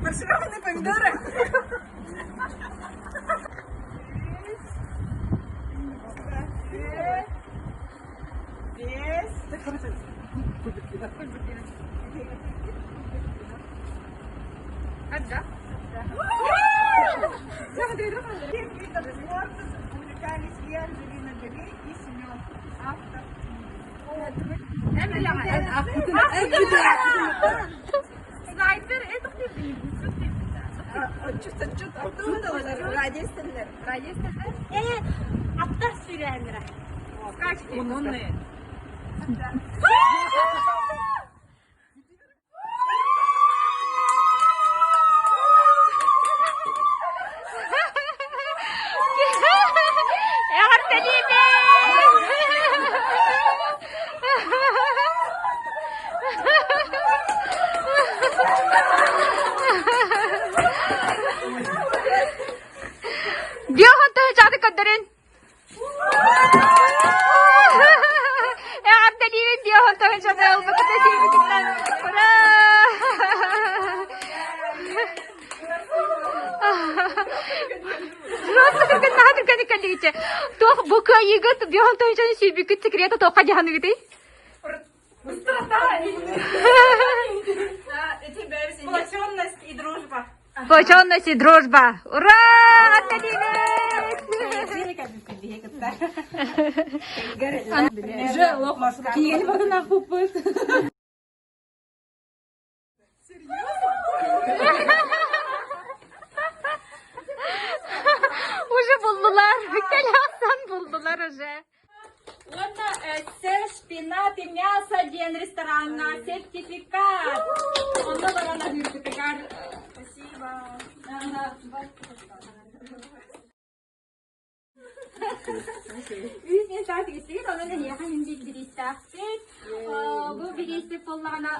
Фаршированные помидоры. Отда. Увлекались и Анджелина Джоли, и Семен. Автор. Снайпер, это кто? Что-то оттуда, радиостерлер. Радиостерлер? Аттар сөйләндірі. Скачки. Ононные. Бьохан то чады каддарин. Арталивен бьохан то чады албакта сибикиттен. Ура! Просто кыргын нахатыр каны каллигиче. Тох бука егет бьохан то чады сибикит секрета тока жаханы гыты. Сплоченность и дружба. Сплоченность и дружба. Ура! Арталивен! Киель bakın akpupuz. Уже buldular. Kelahsan buldular уже. Вот сыр, шпинат и мясо, день ресторана, сертификат. Он давай на сертификат. Спасибо. Үйсінен сәті кестігет, оның яқын үнден бірістәқсет. Бұл бірістеп болғана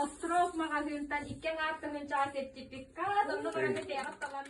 остров мағазинтан 2 артығын жаға сертификат. Оны бұрынғы тәғіп қалан